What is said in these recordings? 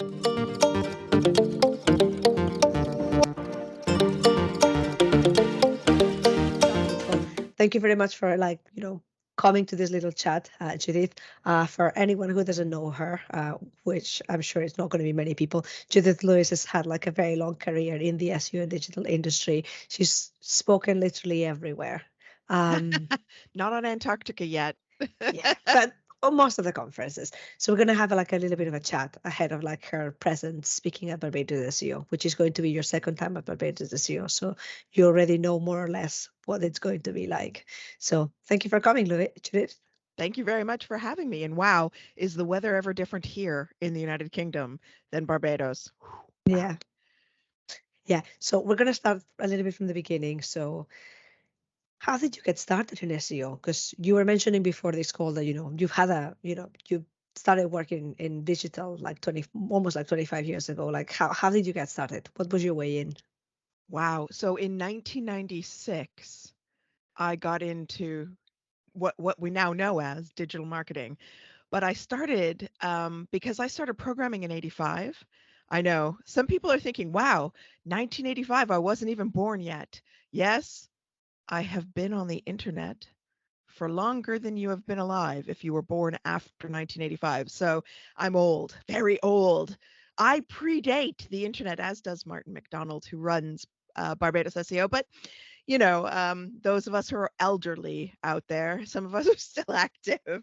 Well, thank you very much for coming to this little chat, Judith. For anyone who doesn't know her, which I'm sure it's not going to be many people, Judith Lewis has had like a very long career in the SEO and digital industry. She's spoken literally everywhere. Um, Not on Antarctica yet. yeah, but on most of the conferences. So we're gonna have like a little bit of a chat ahead of like her presence speaking at Barbados SEO, which is going to be your second time at Barbados SEO. So you already know more or less what it's going to be like. So thank you for coming, Judith. Thank you very much for having me. And wow, is the weather ever different here in the United Kingdom than Barbados? Wow. Yeah, yeah. So we're gonna start a little bit from the beginning. So how did you get started in SEO? Because you were mentioning before this call that you've had you started working in digital like 20, almost like 25 years ago. Like how did you get started? What was your way in? Wow. So in 1996, I got into what we now know as digital marketing. But I started because I started programming in 85. I know some people are thinking, wow, 1985, I wasn't even born yet. Yes, I have been on the internet for longer than you have been alive if you were born after 1985. So I'm old, very old. I predate the internet, as does Martin McDonald, who runs Barbados SEO. But those of us who are elderly out there, some of us are still active.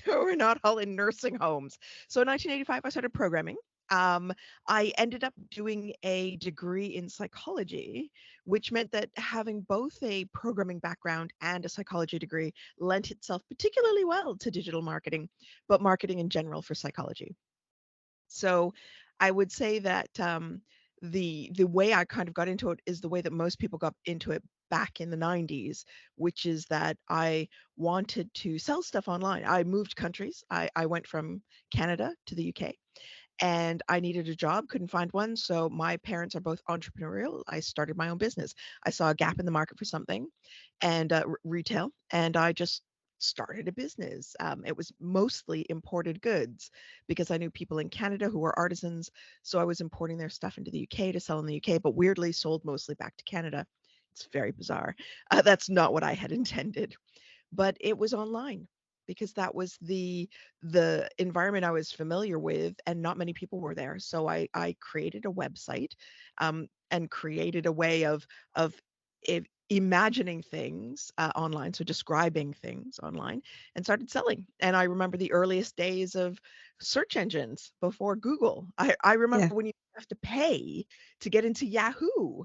We're not all in nursing homes. So in 1985, I started programming. Um, I ended up doing a degree in psychology, which meant that having both a programming background and a psychology degree lent itself particularly well to digital marketing, but marketing in general for psychology. So I would say that the way I kind of got into it is the way that most people got into it back in the 90s, which is that I wanted to sell stuff online. I moved countries. I went from Canada to the UK and I needed a job, couldn't find one. So my parents are both entrepreneurial. I started my own business. I saw a gap in the market for something and retail, and I just started a business. It was mostly imported goods because I knew people in Canada who were artisans. So I was importing their stuff into the UK to sell in the UK, but weirdly sold mostly back to Canada. It's very bizarre. That's not what I had intended, but it was online because that was the environment I was familiar with, and not many people were there. So I created a website, and created a way of imagining things online, so describing things online, and started selling. And I remember the earliest days of search engines before Google. I remember Yeah. when you have to pay to get into Yahoo.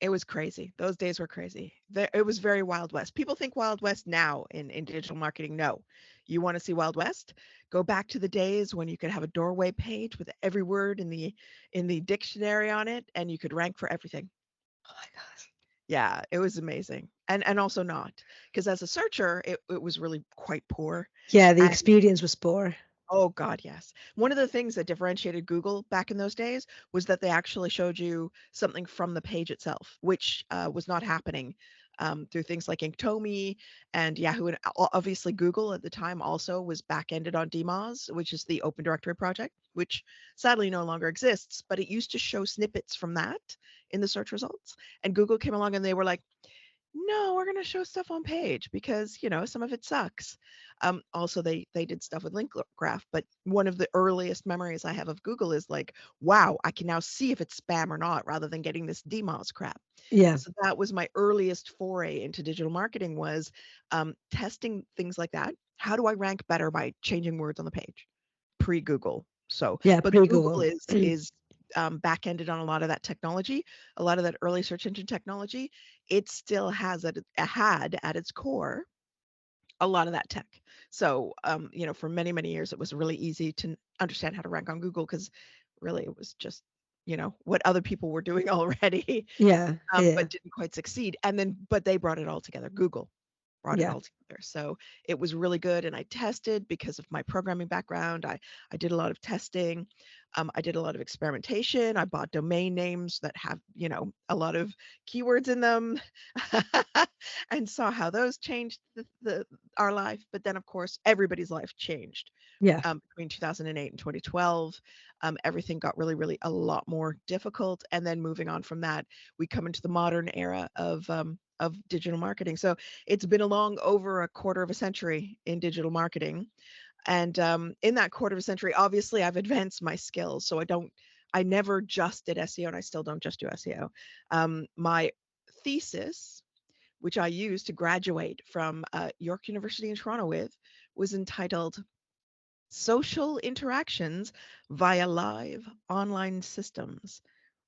It was crazy. Those days were crazy. It was very Wild West. People think Wild West now in digital marketing. No. You want to see Wild West? Go back to the days when you could have a doorway page with every word in the dictionary on it, and you could rank for everything. Oh my God. Yeah, it was amazing. And also not, because as a searcher, it was really quite poor. Yeah, the experience was poor. Oh God, yes. One of the things that differentiated Google back in those days was that they actually showed you something from the page itself, which was not happening through things like Inktomi and Yahoo. And obviously, Google at the time also was back-ended on DMOZ, which is the Open Directory project, which sadly no longer exists. But it used to show snippets from that in the search results. And Google came along and they were like, no, we're going to show stuff on page because, some of it sucks. Also, they did stuff with link graph, but one of the earliest memories I have of Google is like, wow, I can now see if it's spam or not rather than getting this DMOS crap. Yeah. So that was my earliest foray into digital marketing, was testing things like that. How do I rank better by changing words on the page? Pre-Google. So, Yeah, but Google pre-Google. is back-ended on a lot of that technology, a lot of that early search engine technology. It still had at its core a lot of that tech. So, for many, many years, it was really easy to understand how to rank on Google because really it was just, what other people were doing already, Yeah, but yeah, didn't quite succeed. And then, but they brought it all together. Google brought it yeah. all together. So it was really good. And I tested because of my programming background. I did a lot of testing. I did a lot of experimentation. I bought domain names that have, a lot of keywords in them and saw how those changed our life. But then, of course, everybody's life changed Yeah. Between 2008 and 2012. Everything got really, really a lot more difficult. And then moving on from that, we come into the modern era of digital marketing. So it's been along over a quarter of a century in digital marketing. And in that quarter of a century, obviously, I've advanced my skills. So I never just did SEO, and I still don't just do SEO. My thesis, which I used to graduate from York University in Toronto with, was entitled Social Interactions via Live Online Systems.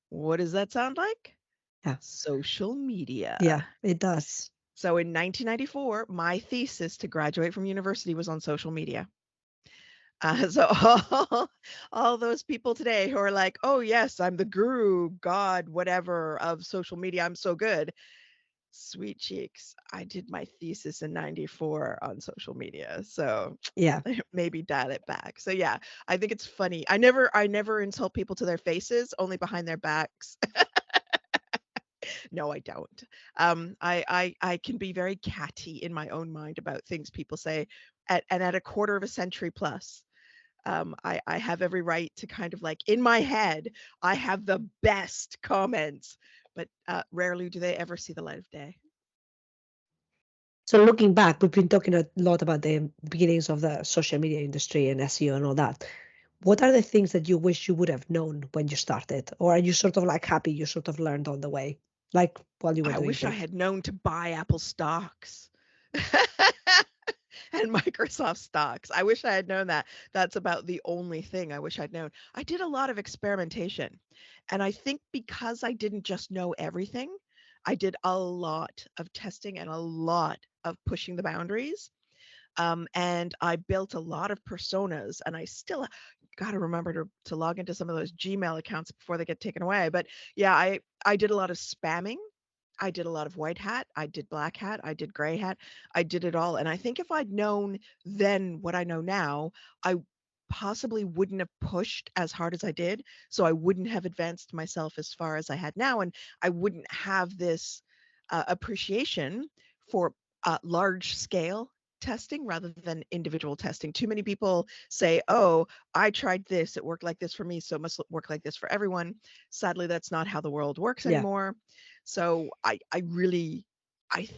What does that sound like? Yeah. Social media. Yeah, it does. So in 1994, my thesis to graduate from university was on social media. So all those people today who are like, oh, yes, I'm the guru, God, whatever of social media. I'm so good. Sweet cheeks. I did my thesis in 94 on social media. So Yeah. maybe dial it back. So yeah, I think it's funny. I never insult people to their faces, only behind their backs. No, I don't. I can be very catty in my own mind about things people say at a quarter of a century plus. I have every right to kind of like in my head, I have the best comments, but rarely do they ever see the light of day. So looking back, we've been talking a lot about the beginnings of the social media industry and SEO and all that. What are the things that you wish you would have known when you started? Or are you sort of like happy you sort of learned on the way, like while you were I doing wish I things? had known to buy Apple stocks and Microsoft stocks. I wish I had known that. That's about the only thing I wish I'd known. I did a lot of experimentation. And I think because I didn't just know everything, I did a lot of testing and a lot of pushing the boundaries. And I built a lot of personas, and I still got to remember to log into some of those Gmail accounts before they get taken away. But yeah, I did a lot of spamming. I did a lot of white hat. I did black hat. I did gray hat. I did it all. And I think if I'd known then what I know now, I possibly wouldn't have pushed as hard as I did. So I wouldn't have advanced myself as far as I had now. And I wouldn't have this appreciation for large scale testing rather than individual testing. Too many people say, oh, I tried this, it worked like this for me, so it must work like this for everyone. Sadly, that's not how the world works Yeah. anymore. So I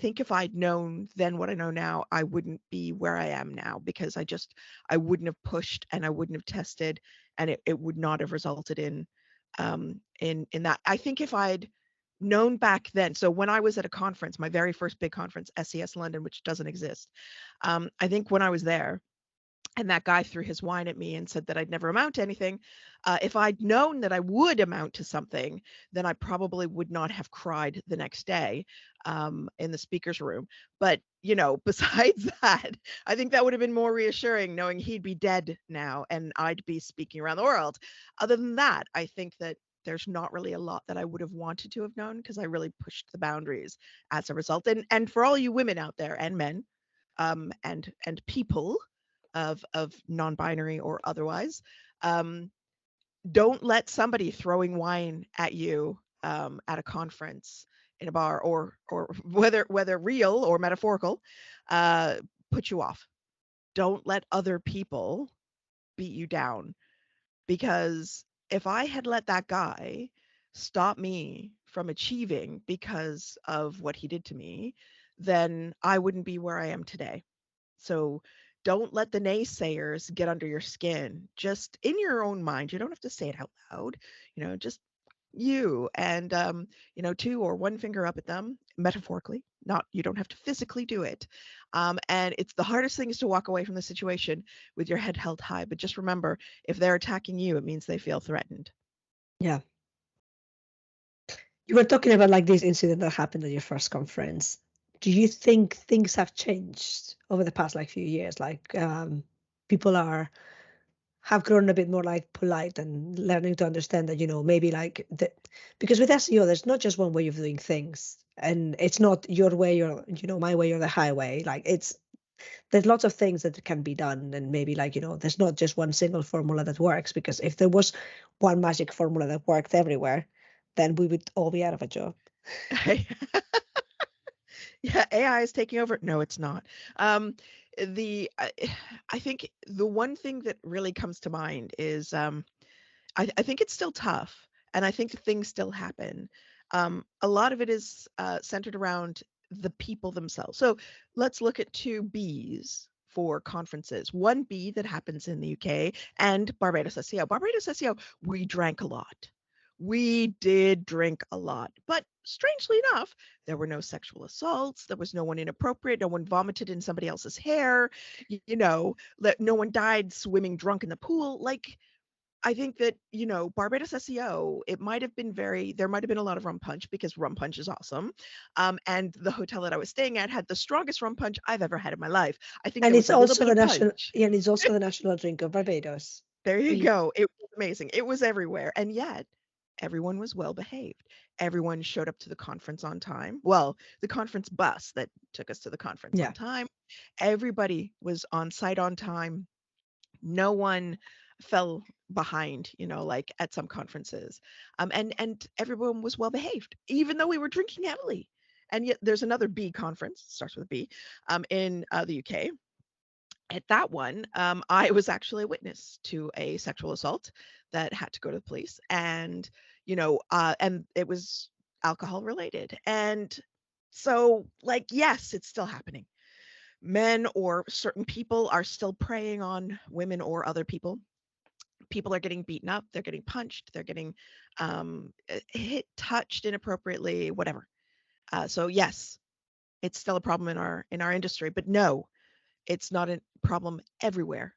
think if I'd known then what I know now, I wouldn't be where I am now, because I wouldn't have pushed and I wouldn't have tested, and it would not have resulted in that. I think if I'd known back then, so when I was at a conference, my very first big conference, SES London, which doesn't exist, I think when I was there, and that guy threw his wine at me and said that I'd never amount to anything. If I'd known that I would amount to something, then I probably would not have cried the next day in the speaker's room. But, besides that, I think that would have been more reassuring knowing he'd be dead now and I'd be speaking around the world. Other than that, I think that there's not really a lot that I would have wanted to have known, because I really pushed the boundaries as a result. And for all you women out there and men, and people of non-binary or otherwise, um, don't let somebody throwing wine at you at a conference, in a bar, or whether real or metaphorical, uh, put you off. Don't let other people beat you down, because if I had let that guy stop me from achieving because of what he did to me, then I wouldn't be where I am today. So don't let the naysayers get under your skin. Just in your own mind. You don't have to say it out loud. Just you and two or one finger up at them, metaphorically. Not, you don't have to physically do it. And it's the hardest thing is to walk away from the situation with your head held high. But just remember, if they're attacking you, it means they feel threatened. Yeah. You were talking about like this incident that happened at your first conference. Do you think things have changed over the past like few years? Like people have grown a bit more like polite and learning to understand that, maybe like because with SEO, there's not just one way of doing things, and it's not your way or, my way or the highway. Like there's lots of things that can be done, and maybe like, there's not just one single formula that works, because if there was one magic formula that worked everywhere, then we would all be out of a job. Yeah, AI is taking over. No, it's not. the I think the one thing that really comes to mind is I think it's still tough, and I think things still happen. A lot of it is centered around the people themselves. So let's look at two Bs for conferences. One B that happens in the UK and Barbados SEO. Barbados SEO, we drank a lot. We did drink a lot, but strangely enough, there were no sexual assaults. There was no one inappropriate. No one vomited in somebody else's hair. No one died swimming drunk in the pool. Like, I think that, Barbados SEO, there might have been a lot of rum punch because rum punch is awesome. And the hotel that I was staying at had the strongest rum punch I've ever had in my life. I think And there was it's a little also bit the of national, punch. yeah, and it's also the national drink of Barbados. There you We, go. It was amazing. It was everywhere. And yet, everyone was well behaved. Everyone showed up to the conference on time. Well, the conference bus that took us to the conference yeah. on time. Everybody was on site on time. No one fell behind, like at some conferences. And everyone was well behaved, even though we were drinking heavily. And yet there's another B conference, starts with a B, in the UK. At that one, I was actually a witness to a sexual assault that had to go to the police, and it was alcohol related. And so, like, yes, it's still happening. Men or certain people are still preying on women or other people. People are getting beaten up, they're getting punched, they're getting hit, touched inappropriately, whatever. So yes, it's still a problem in our industry, but no, it's not a problem everywhere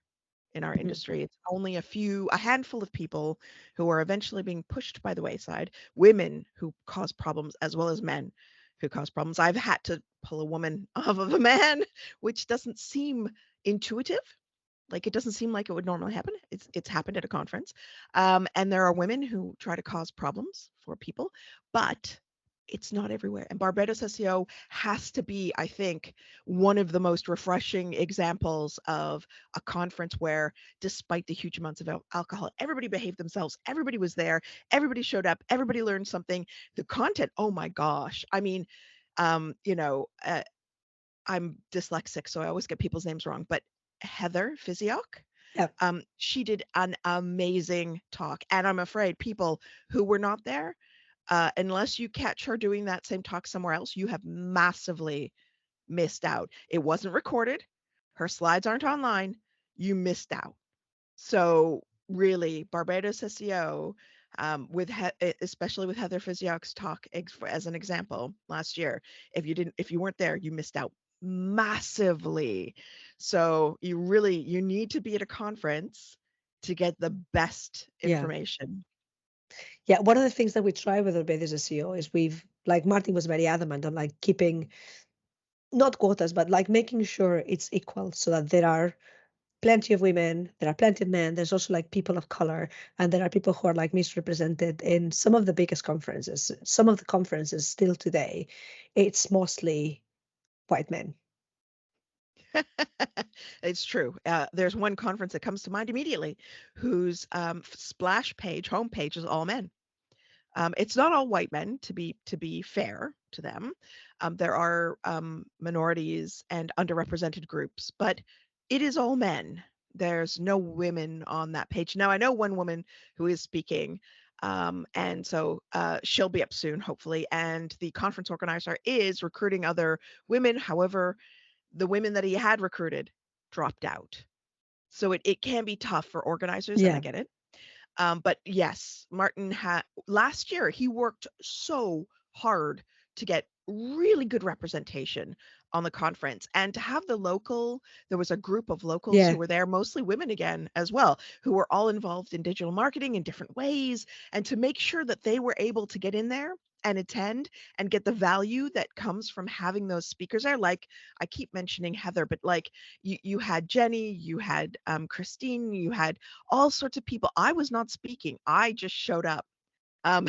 in our Mhm. industry. It's only a handful of people who are eventually being pushed by the wayside, women who cause problems as well as men who cause problems. I've had to pull a woman off of a man, which doesn't seem intuitive. Like, it doesn't seem like it would normally happen. It's happened at a conference. And there are women who try to cause problems for people, but it's not everywhere. And Barbados SEO has to be, I think, one of the most refreshing examples of a conference where, despite the huge amounts of alcohol, everybody behaved themselves. Everybody was there. Everybody showed up. Everybody learned something. The content, oh my gosh. I mean, um, you know, uh, I'm dyslexic, so I always get people's names wrong, but Heather Physiok, Yeah. she did an amazing talk. And I'm afraid people who were not there, unless you catch her doing that same talk somewhere else, you have massively missed out. It wasn't recorded. Her slides aren't online. You missed out. So really, Barbados SEO, especially with Heather Physiok's talk as an example last year, if you weren't there, you missed out massively. So you need to be at a conference to get the best Yeah. information. Yeah. One of the things that we try with Barbados SEO is like Martin was very adamant on like keeping not quotas, but like making sure it's equal so that there are plenty of women, there are plenty of men, there's also like people of color, and there are people who are like misrepresented in some of the biggest conferences. Some of the conferences still today, it's mostly white men. It's true. There's one conference that comes to mind immediately, whose splash page, homepage is all men. It's not all white men, to be fair to them. There are minorities and underrepresented groups, but it is all men. There's no women on that page. Now, I know one woman who is speaking, and so she'll be up soon, hopefully. And the conference organizer is recruiting other women. However, the women that he had recruited dropped out. So it can be tough for organizers, and I Yeah. get it. But yes, Martin had last year, he worked so hard to get really good representation on the conference, and to have there was a group of locals who Yeah. were there, mostly women again as well, who were all involved in digital marketing in different ways, and to make sure that they were able to get in there and attend and get the value that comes from having those speakers there. Like, I keep mentioning Heather, but like, you had Jenny, you had Christine, you had all sorts of people. I was not speaking. I just showed up. Um,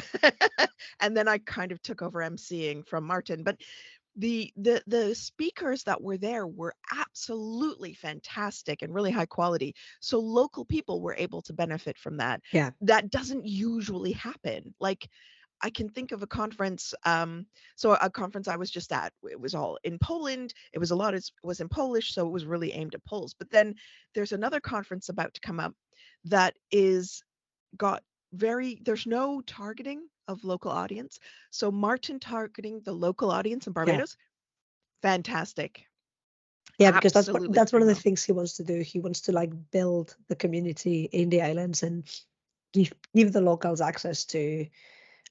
and then I kind of took over emceeing from Martin. But the speakers that were there were absolutely fantastic and really high quality. So local people were able to benefit from that. Yeah. That doesn't usually happen. Like, I can think of a conference. So a conference I was just at, it was all in Poland. It was a lot, it was in Polish, so it was really aimed at Poles. But then there's another conference about to come up that is got there's no targeting of local audience. So Martin targeting the local audience in Yeah. Barbados, fantastic. Yeah, because Absolutely that's one working of the well. things he wants to do. He wants to like build the community in the islands and give the locals access to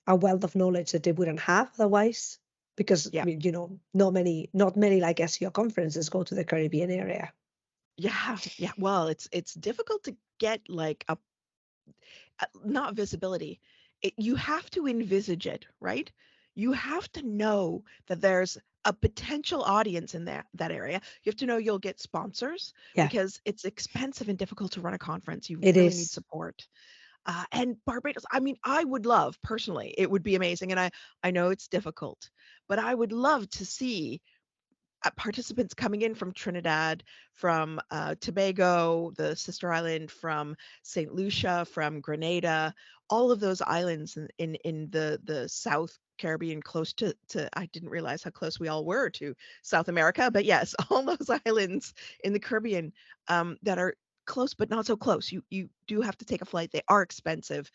a wealth of knowledge that they wouldn't have otherwise. Because I Yeah. mean, not many like SEO conferences go to the Caribbean area. Yeah. Yeah. Well, it's difficult to get like a not visibility. You have to envisage it, right? You have to know that there's a potential audience in that area. You have to know you'll get sponsors Yeah, because it's expensive and difficult to run a conference. You it really need is. support. And Barbados, I mean, I would love personally, it would be amazing. And I know it's difficult, but I would love to see participants coming in from Trinidad, from Tobago, the sister island, from St. Lucia, from Grenada, all of those islands in the South Caribbean, close to I didn't realize how close we all were to South America, but yes, all those islands in the Caribbean that are close but not so close. You do have to take a flight. They are expensive.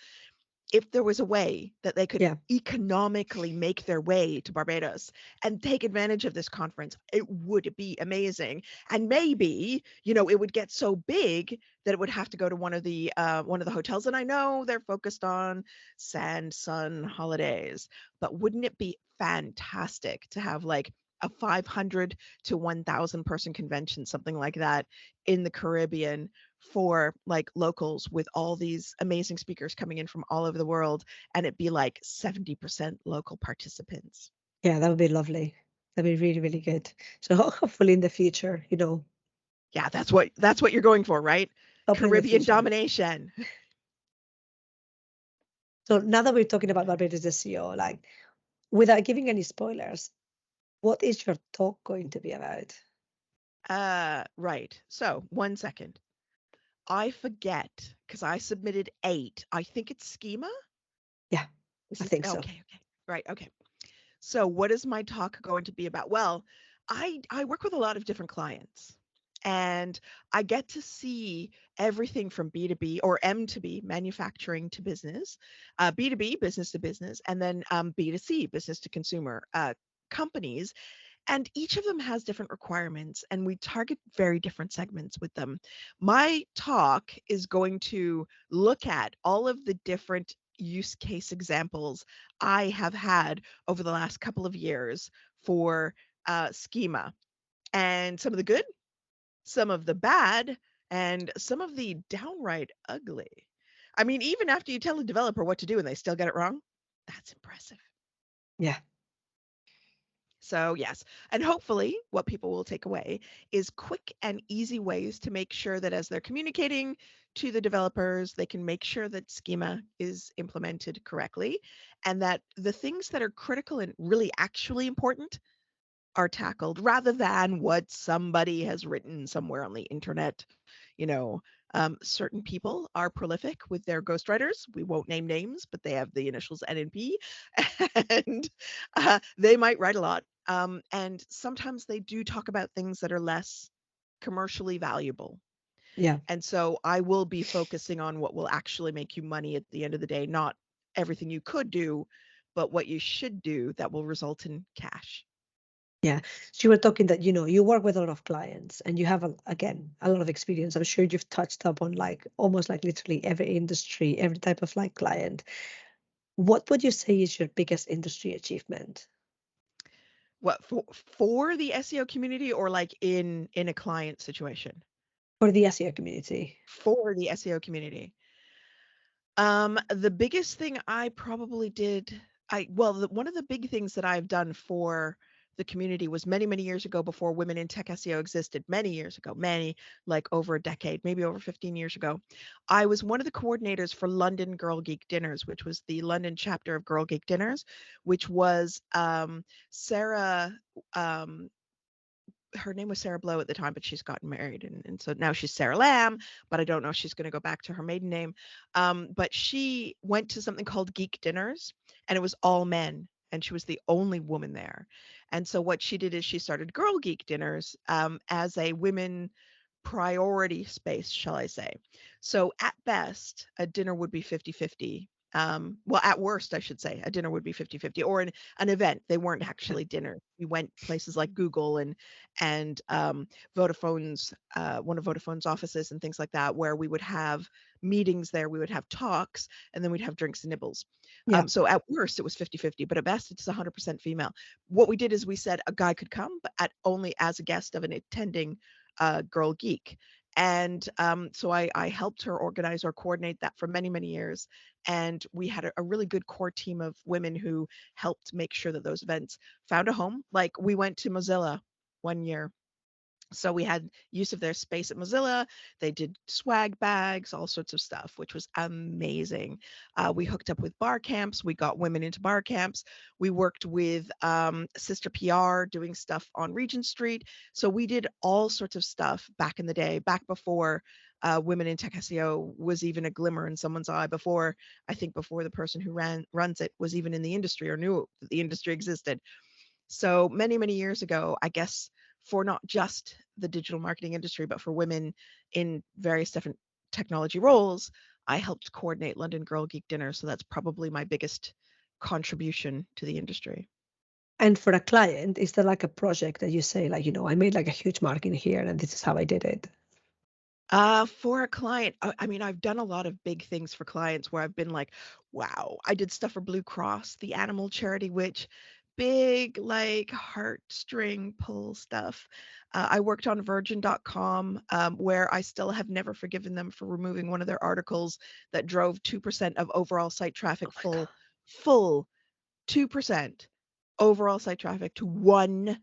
If there was a way that they could Yeah, economically make their way to Barbados and take advantage of this conference, it would be amazing. And maybe, it would get so big that it would have to go to one of the hotels. And I know they're focused on sand, sun, holidays, but wouldn't it be fantastic to have like a 500 to 1,000 person convention, something like that, in the Caribbean for like locals with all these amazing speakers coming in from all over the world, and it be like 70% local participants. yeah, that would be lovely. That'd be really, really good. So hopefully in the future, Yeah, that's what you're going for, right? hopefully in the Caribbean future. domination. So now that we're talking about Barbados SEO, like without giving any spoilers, what is your talk going to be about? Right. So, 1 second. I forget because I submitted 8. I think it's schema. Yeah, Is I it? think so. Okay, okay. Right, okay. So, what is my talk going to be about? Well, I work with a lot of different clients, and I get to see everything from B2B or M to B, manufacturing to business, B2B, business to business, and then B2C, business to consumer companies. And each of them has different requirements, and we target very different segments with them. My talk is going to look at all of the different use case examples I have had over the last couple of years for schema, and some of the good, some of the bad, and some of the downright ugly. I mean, even after you tell a developer what to do and they still get it wrong, that's impressive. Yeah. So, yes. And hopefully, what people will take away is quick and easy ways to make sure that as they're communicating to the developers, they can make sure that schema is implemented correctly and that the things that are critical and really actually important are tackled rather than what somebody has written somewhere on the internet. You know, certain people are prolific with their ghostwriters. We won't name names, but they have the initials N and P, and they might write a lot. And sometimes they do talk about things that are less commercially valuable. Yeah. And so I will be focusing on what will actually make you money at the end of the day, not everything you could do, but what you should do that will result in cash. Yeah. So you were talking that, you work with a lot of clients and you have, again, a lot of experience. I'm sure you've touched up on like almost like literally every industry, every type of like client. What would you say is your biggest industry achievement What for the SEO community or like in a client situation? for the SEO community? For the SEO community. The biggest thing I probably did, one of the big things that I've done for the community was many, many years ago before Women in Tech SEO existed, many years ago, like over a decade, maybe over 15 years ago. I was one of the coordinators for London Girl Geek Dinners, which was the London chapter of Girl Geek Dinners, which was Sarah, um, her name was Sarah Blow at the time, but she's gotten married, and so now she's Sarah Lamb, but I don't know if she's going to go back to her maiden name. But she went to something called Geek Dinners, and it was all men, and she was the only woman there. And so what she did is she started Girl Geek Dinners as a women priority space, shall I say. So at best, a dinner would be 50-50. Well, at worst, I should say, a dinner would be 50-50, or an event. They weren't Yeah. actually dinner. We went places like Google and Vodafone's one of Vodafone's offices and things like that, where we would have meetings there, we would have talks, and then we'd have drinks and nibbles. Yeah. So at worst, it was 50-50, but at best, it's 100% female. What we did is we said a guy could come, but only as a guest of an attending Girl Geek. And so I helped her organize or coordinate that for many, many years. And we had a really good core team of women who helped make sure that those events found a home. Like we went to Mozilla one year, so we had use of their space at Mozilla. They did swag bags, all sorts of stuff, which was amazing. We hooked up with bar camps. We got women into bar camps. We worked with Sister PR doing stuff on Regent Street. So we did all sorts of stuff back in the day, back before Women in Tech SEO was even a glimmer in someone's eye, before I think before the person who runs it was even in the industry or knew that the industry existed. So many, many years ago, I guess, for not just the digital marketing industry, but for women in various different technology roles, I helped coordinate London Girl Geek Dinner. So that's probably my biggest contribution to the industry. And for a client, is there like a project that you say, like, I made like a huge marketing here and this is how I did it? For a client, I mean, I've done a lot of big things for clients where I've been like, wow, I did stuff for Blue Cross, the animal charity, which big like heartstring pull stuff. I worked on virgin.com, where I still have never forgiven them for removing one of their articles that drove 2% of overall site Oh traffic, my God. full 2% overall site traffic to one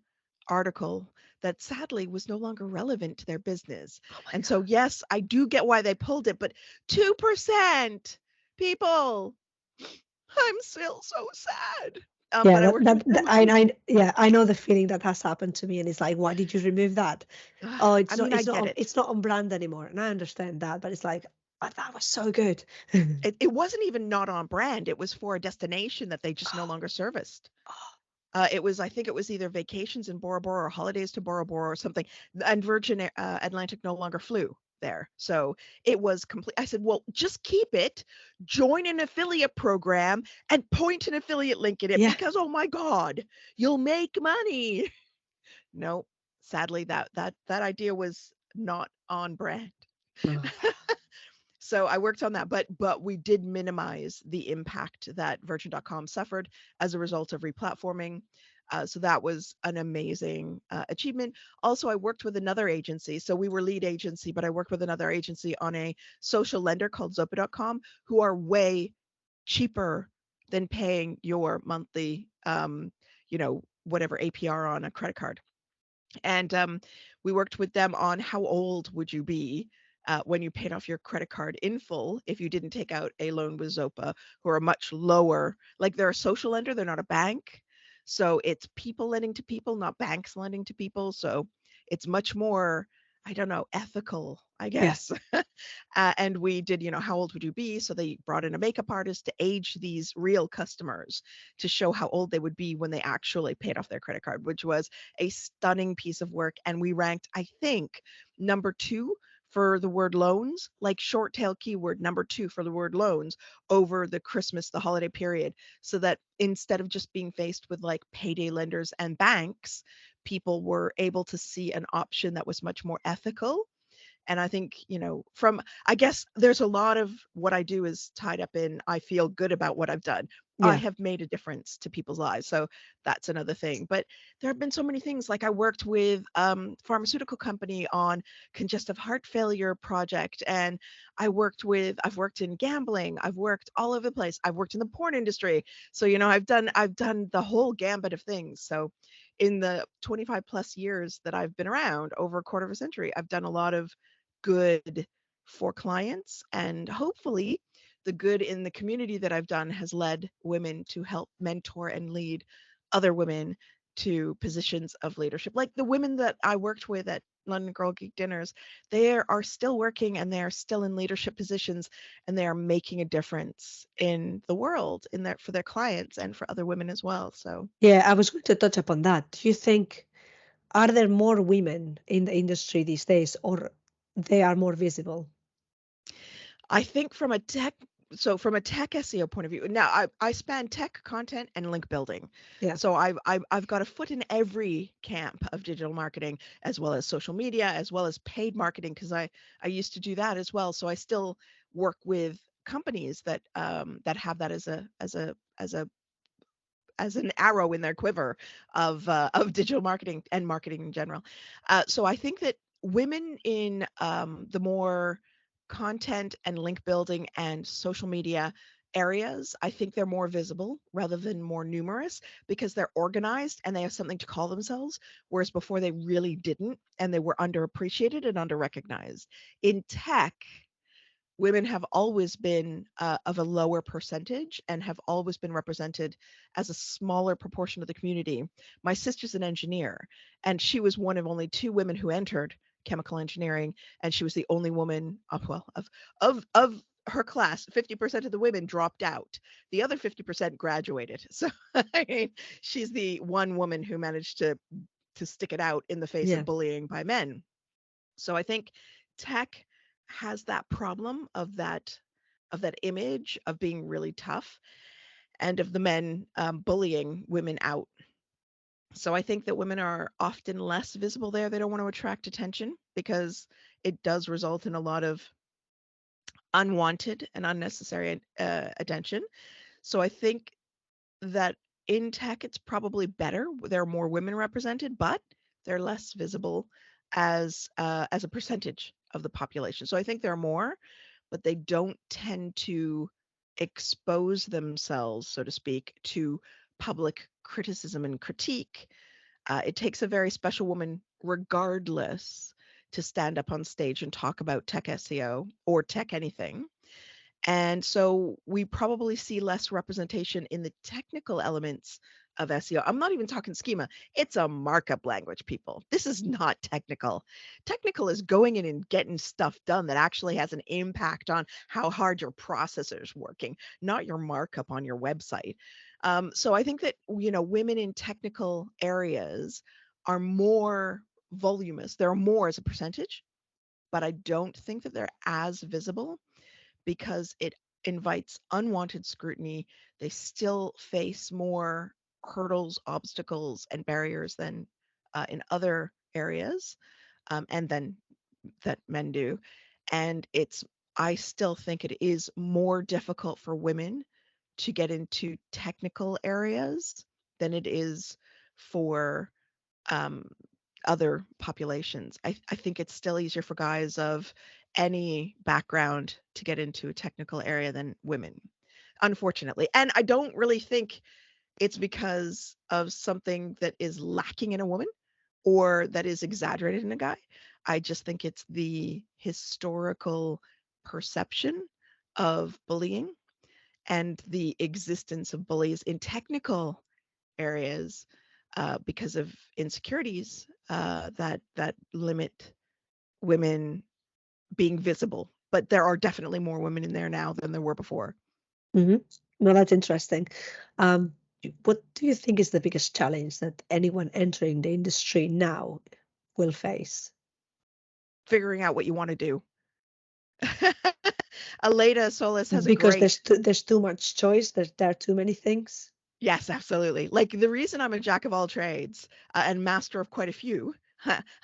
article that sadly was no longer relevant to their business. Oh my And God. so, yes, I do get why they pulled it, but 2% people, I'm still so sad. Yeah, But I worked with them on, yeah, I know the feeling that has happened to me, and it's like, why did you remove that? Oh, I mean, I get it. it's not on brand anymore, and I understand that, but it's like, oh, that was so good. It wasn't even not on brand. It was for a destination that they just no Oh, longer serviced. oh, I think it was either vacations in Bora Bora or holidays to Bora Bora or something. And Virgin Atlantic no longer flew there. So it was complete. I said, well, just keep it, join an affiliate program and point an affiliate link in it yeah. because, oh my God, you'll make money. No, sadly, that idea was not on brand. Oh. So I worked on that, but we did minimize the impact that Virgin.com suffered as a result of replatforming. So that was an amazing achievement. Also, I worked with another agency. So we were lead agency, but I worked with another agency on a social lender called Zopa.com, who are way cheaper than paying your monthly, whatever APR on a credit card. And we worked with them on how old would you be when you paid off your credit card in full if you didn't take out a loan with Zopa, who are much lower. Like they're a social lender, they're not a bank. So it's people lending to people, not banks lending to people. So it's much more, I don't know, ethical, I Yeah. guess. And we did, how old would you be? So they brought in a makeup artist to age these real customers to show how old they would be when they actually paid off their credit card, which was a stunning piece of work. And we ranked, I think, number 2 for the word loans, like short tail keyword number 2 for the word loans over the Christmas, the holiday period, so that instead of just being faced with like payday lenders and banks, people were able to see an option that was much more ethical. And I think, I guess there's a lot of what I do is tied up in I feel good about what I've done. I Yeah. have made a difference to people's lives. So that's another thing. But there have been so many things. Like I worked with pharmaceutical company on congestive heart failure project. And I've worked in gambling. I've worked all over the place. I've worked in the porn industry. So, I've done the whole gambit of things. So in the 25 plus years that I've been around, over a quarter of a century, I've done a lot of good for clients, and hopefully the good in the community that I've done has led women to help mentor and lead other women to positions of leadership. Like the women that I worked with at London Girl Geek Dinners, they are still working and they are still in leadership positions, and they are making a difference in the world, in their for their clients and for other women as well. So Yeah, I was going to touch upon that. Do you think, are there more women in the industry these days, or they are more visible? I think from a tech SEO point of view, now I span tech, content, and link building. Yeah. So I've got a foot in every camp of digital marketing, as well as social media, as well as paid marketing, because I used to do that as well. So I still work with companies that have that as an arrow in their quiver of digital marketing and marketing in general. So I think that women in the more content and link building and social media areas, I think they're more visible rather than more numerous, because they're organized and they have something to call themselves, whereas before they really didn't, and they were underappreciated and underrecognized. In tech, women have always been of a lower percentage and have always been represented as a smaller proportion of the community. My sister's an engineer, and she was one of only two women who entered chemical engineering, and she was the only woman of her class. 50% of the women dropped out. The other 50% graduated. So I mean, she's the one woman who managed to stick it out in the face Yeah. of bullying by men. So I think tech has that problem of that image of being really tough, and of the men bullying women out. So I think that women are often less visible there. They don't want to attract attention because it does result in a lot of unwanted and unnecessary attention. So I think that in tech, it's probably better. There are more women represented, but they're less visible as a percentage of the population. So I think there are more, but they don't tend to expose themselves, so to speak, to public criticism and critique. It takes a very special woman, regardless, to stand up on stage and talk about tech SEO or tech anything. And so we probably see less representation in the technical elements of SEO. I'm not even talking schema. It's a markup language, people. This is not technical. Technical is going in and getting stuff done that actually has an impact on how hard your processor is working, not your markup on your website. So I think that, women in technical areas are more voluminous. There are more as a percentage, but I don't think that they're as visible because it invites unwanted scrutiny. They still face more hurdles, obstacles, and barriers than in other areas, and then that men do. And I still think it is more difficult for women to get into technical areas than it is for um, other populations. I think it's still easier for guys of any background to get into a technical area than women, unfortunately. And I don't really think it's because of something that is lacking in a woman or that is exaggerated in a guy. I just think it's the historical perception of bullying and the existence of bullies in technical areas because of insecurities that limit women being visible. But there are definitely more women in there now than there were before. Hmm. Well, that's interesting. What do you think is the biggest challenge that anyone entering the industry now will face? Figuring out what you want to do. Aleda Solis has a Because great. there's too much choice. There are too many things. Yes, absolutely. Like the reason I'm a jack of all trades and master of quite a few,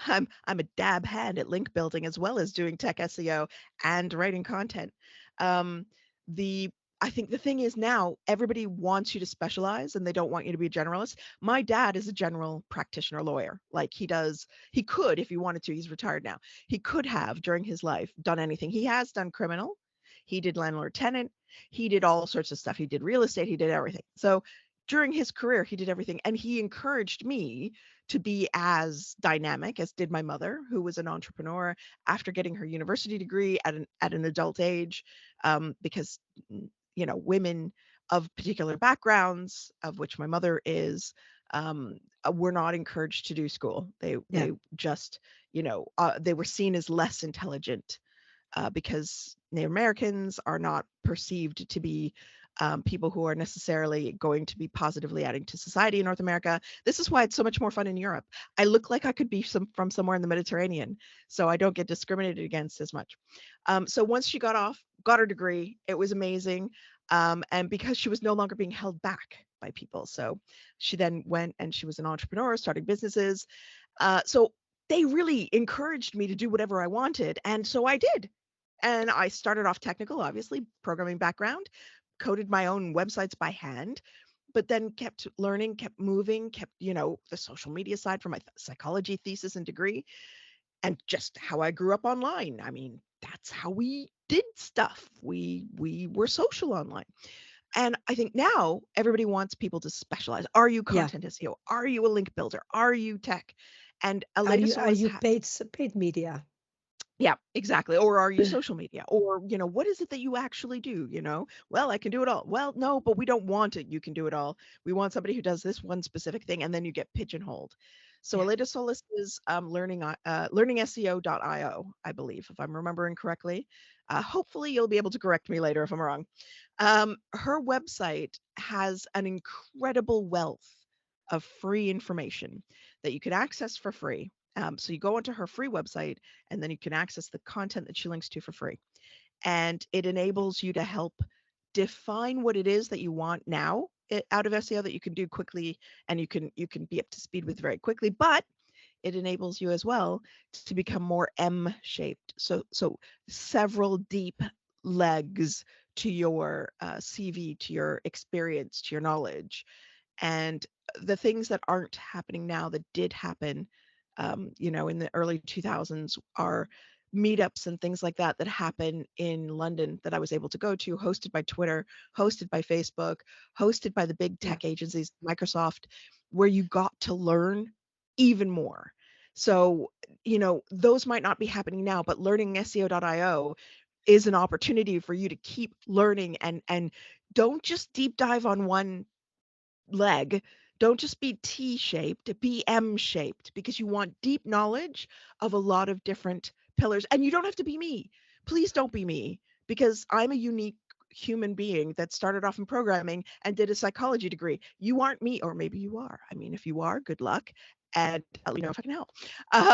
I'm a dab hand at link building as well as doing tech SEO and writing content. Um, the I think the thing is now everybody wants you to specialize and they don't want you to be a generalist. My dad is a general practitioner lawyer. Like he could if he wanted to. He's retired now. He could have during his life done anything. He has done criminal. He did landlord tenant. He did all sorts of stuff. He did real estate. He did everything. So during his career, he did everything. And he encouraged me to be as dynamic as did my mother, who was an entrepreneur after getting her university degree at an adult age, because, women of particular backgrounds, of which my mother is, were not encouraged to do school. Yeah. They just, they were seen as less intelligent, because Native Americans are not perceived to be people who are necessarily going to be positively adding to society in North America. This is why it's so much more fun in Europe. I look like I could be from somewhere in the Mediterranean, so I don't get discriminated against as much. So once she got her degree, it was amazing. And because she was no longer being held back by people. So she then went and she was an entrepreneur, starting businesses. So they really encouraged me to do whatever I wanted. And so I did. And I started off technical, obviously, programming background, coded my own websites by hand, but then kept learning, kept moving, kept, the social media side for my psychology thesis and degree, and just how I grew up online. I mean, that's how we did stuff. We were social online. And I think now everybody wants people to specialize. Are you Yeah. content SEO? Are you a link builder? Are you tech? And Are Aleda you Solis, paid media? yeah, exactly. Or are you social media? Or, what is it that you actually do? Well, I can do it all. Well, no, but we don't want it. You can do it all. We want somebody who does this one specific thing, and then you get pigeonholed. So Yeah. Aleda Solis is learningseo.io, I believe, if I'm remembering correctly. Hopefully, you'll be able to correct me later if I'm wrong. Her website has an incredible wealth of free information that you can access for free. So you go onto her free website, and then you can access the content that she links to for free. And it enables you to help define what it is that you want now out of SEO that you can do quickly, and you can be up to speed with very quickly. But it enables you as well to become more M shaped. So several deep legs to your CV, to your experience, to your knowledge. And the things that aren't happening now that did happen, in the early 2000s are meetups and things like that that happen in London that I was able to go to, hosted by Twitter, hosted by Facebook, hosted by the big Yeah. tech agencies, Microsoft, where you got to learn even more. So, those might not be happening now, but learningseo.io is an opportunity for you to keep learning, and don't just deep dive on one leg. Don't just be T shaped, be M shaped, because you want deep knowledge of a lot of different pillars. And you don't have to be me. Please don't be me, because I'm a unique human being that started off in programming and did a psychology degree. You aren't me, or maybe you are. I mean, if you are, good luck, and I'll let you know if I can help.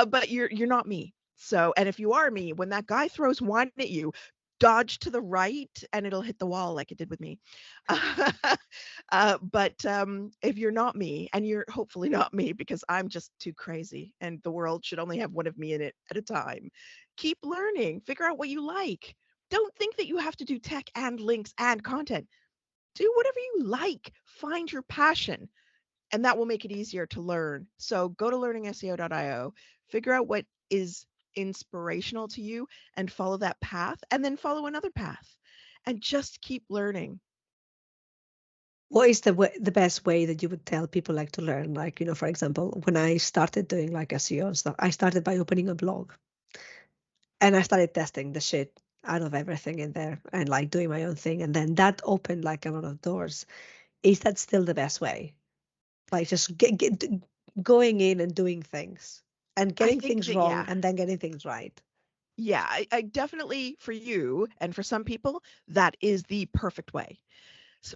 But you're not me. So, and if you are me, when that guy throws wine at you, dodge to the right and it'll hit the wall like it did with me. But if you're not me, and you're hopefully not me because I'm just too crazy and the world should only have one of me in it at a time, keep learning, figure out what you like. Don't think that you have to do tech and links and content. Do whatever you like, find your passion, and that will make it easier to learn. So go to learningseo.io, figure out what is inspirational to you and follow that path, and then follow another path and just keep learning. What is the best way that you would tell people like to learn? Like, for example, when I started doing like SEO and stuff, I started by opening a blog and I started testing the shit out of everything in there and like doing my own thing. And then that opened like a lot of doors. Is that still the best way? Like just going in and doing things and I getting think things that, wrong yeah. and then getting things right. Yeah, I definitely, for you and for some people, that is the perfect way.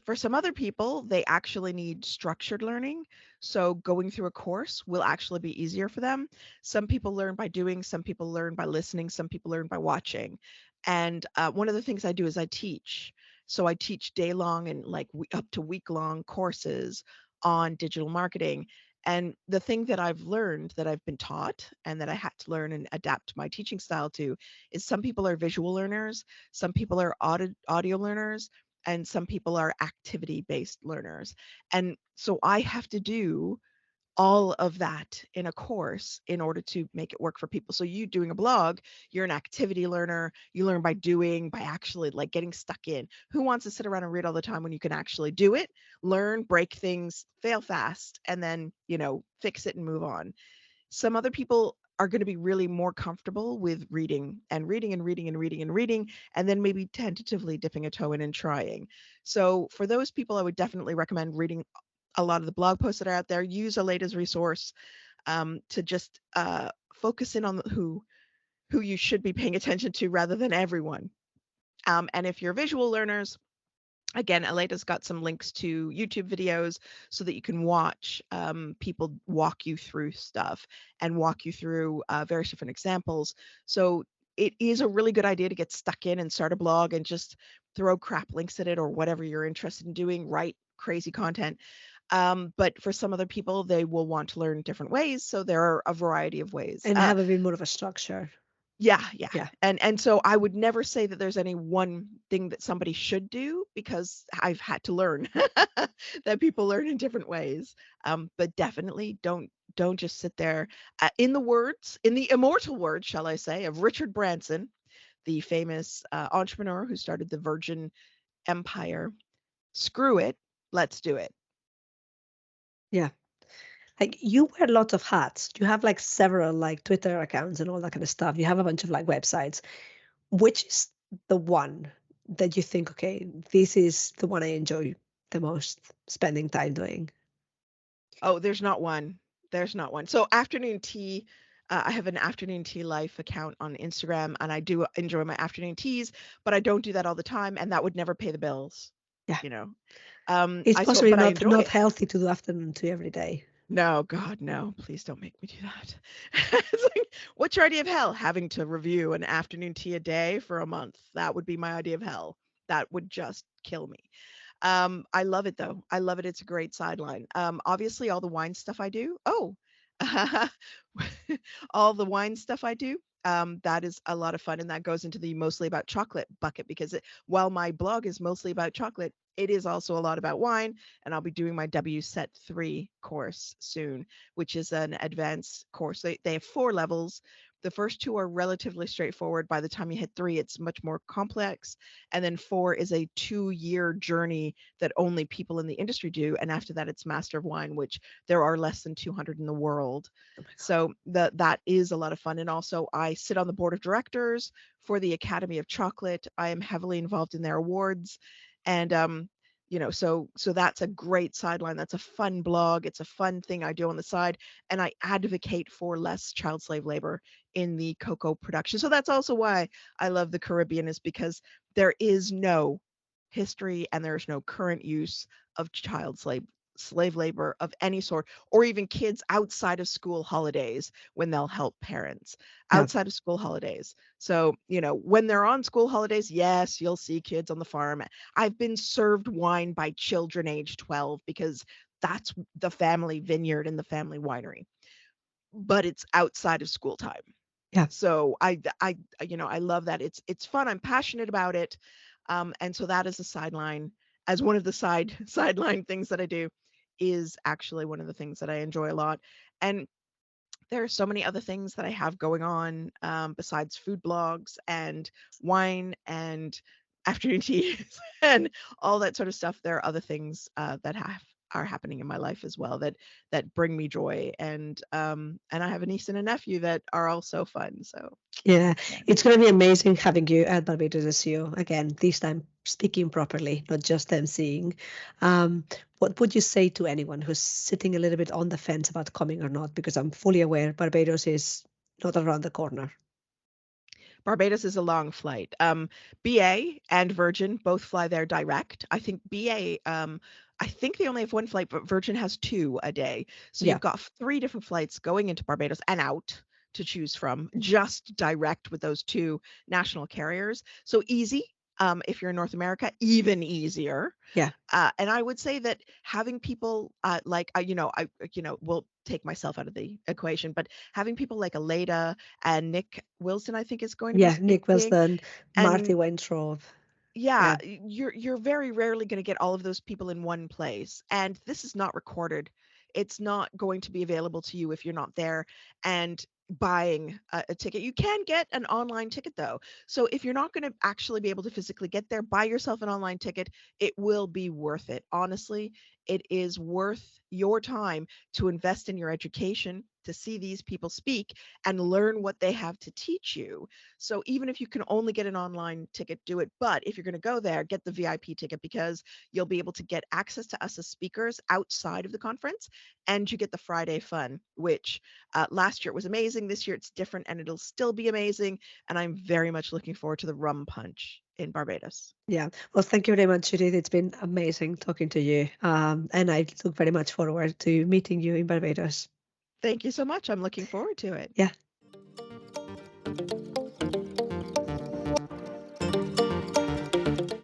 For some other people, they actually need structured learning. So going through a course will actually be easier for them. Some people learn by doing, some people learn by listening, some people learn by watching. And one of the things I do is I teach. So I teach day long and like up to week long courses on digital marketing. And the thing that I've learned, that I've been taught and that I had to learn and adapt my teaching style to, is some people are visual learners, some people are audio learners, and some people are activity based learners. And so I have to do all of that in a course in order to make it work for people. So you doing a blog, you're an activity learner, you learn by doing, by actually like getting stuck in. Who wants to sit around and read all the time when you can actually do it, learn, break things, fail fast, and then, fix it and move on. Some other people are going to be really more comfortable with reading and reading and reading and reading and reading, and then maybe tentatively dipping a toe in and trying. So for those people, I would definitely recommend reading a lot of the blog posts that are out there. Use Aleda's resource to just focus in on who you should be paying attention to rather than everyone. And if you're visual learners, again, Aleda's got some links to YouTube videos so that you can watch people walk you through stuff and walk you through various different examples. So it is a really good idea to get stuck in and start a blog and just throw crap links at it or whatever you're interested in doing, write crazy content. But for some other people, they will want to learn different ways. So there are a variety of ways. And have a bit more of a structure. Yeah, yeah. Yeah. And so I would never say that there's any one thing that somebody should do because I've had to learn that people learn in different ways. But definitely don't just sit there. In the immortal words, shall I say, of Richard Branson, the famous entrepreneur who started the Virgin Empire. Screw it, let's do it. Yeah. Like you wear lots of hats. You have like several like Twitter accounts and all that kind of stuff. You have a bunch of like websites. Which is the one that you think, okay, this is the one I enjoy the most spending time doing? Oh, there's not one. There's not one. So afternoon tea, I have an afternoon tea life account on Instagram, and I do enjoy my afternoon teas, but I don't do that all the time, and that would never pay the bills, Yeah. you know. It's possibly But I not enjoy not it. healthy to do afternoon tea every day. No, God, no. Please don't make me do that. It's like, what's your idea of hell? Having to review an afternoon tea a day for a month. That would be my idea of hell. That would just kill me. I love it though. I love it. It's a great sideline. Obviously all the wine stuff I do. Oh, all the wine stuff I do. That is a lot of fun, and that goes into the mostly about chocolate bucket because while my blog is mostly about chocolate, it is also a lot about wine. And I'll be doing my WSET 3 course soon, which is an advanced course. They have 4 levels. The first 2 are relatively straightforward. By the time you hit 3, it's much more complex. And then 4 is a 2-year journey that only people in the industry do. And after that, it's Master of Wine, which there are less than 200 in the world. Oh my God. So that is a lot of fun. And also, I sit on the board of directors for the Academy of Chocolate. I am heavily involved in their awards, and so that's a great sideline. That's a fun blog. It's a fun thing I do on the side, and I advocate for less child slave labor in the cocoa production. So that's also why I love the Caribbean, is because there is no history and there's no current use of child slave labor of any sort, or even kids outside of school holidays when they'll help parents Yeah. outside of school holidays. So, when they're on school holidays, yes, you'll see kids on the farm. I've been served wine by children age 12 because that's the family vineyard and the family winery, but it's outside of school time. Yeah. So I love that. It's fun. I'm passionate about it. And so that is a sideline, as one of the sideline things that I do, is actually one of the things that I enjoy a lot. And there are so many other things that I have going on, besides food blogs and wine and afternoon teas and all that sort of stuff. There are other things that are happening in my life as well that bring me joy, and I have a niece and a nephew that are also fun. So Yeah. yeah. It's going to be amazing having you at Barbados SEO again, this time speaking properly, not just them seeing. What would you say to anyone who's sitting a little bit on the fence about coming or not? Because I'm fully aware Barbados is not around the corner. Barbados is a long flight. BA and Virgin both fly there direct. I think BA, I think they only have 1 flight, but Virgin has 2 a day. So Yeah. you've got 3 different flights going into Barbados and out to choose from, just direct with those 2 national carriers. So easy. If you're in North America, even easier. Yeah. And I would say that having people will take myself out of the equation, but having people like Aleda and Nick Wilson, I think, is going to be Yeah. Nick speaking. Wilson, Marty And Weintraub. yeah, Yeah. you're very rarely going to get all of those people in one place. And this is not recorded. It's not going to be available to you if you're not there and buying a ticket. You can get an online ticket though. So if you're not going to actually be able to physically get there, buy yourself an online ticket. It will be worth it. Honestly, it is worth your time to invest in your education, to see these people speak and learn what they have to teach you. So even if you can only get an online ticket, do it. But if you're going to go there, get the VIP ticket, because you'll be able to get access to us as speakers outside of the conference, and you get the Friday fun, which last year it was amazing. This year it's different, and it'll still be amazing. And I'm very much looking forward to the rum punch in Barbados. Yeah. Well, thank you very much, Judith. It's been amazing talking to you. And I look very much forward to meeting you in Barbados. Thank you so much. I'm looking forward to it. Yeah.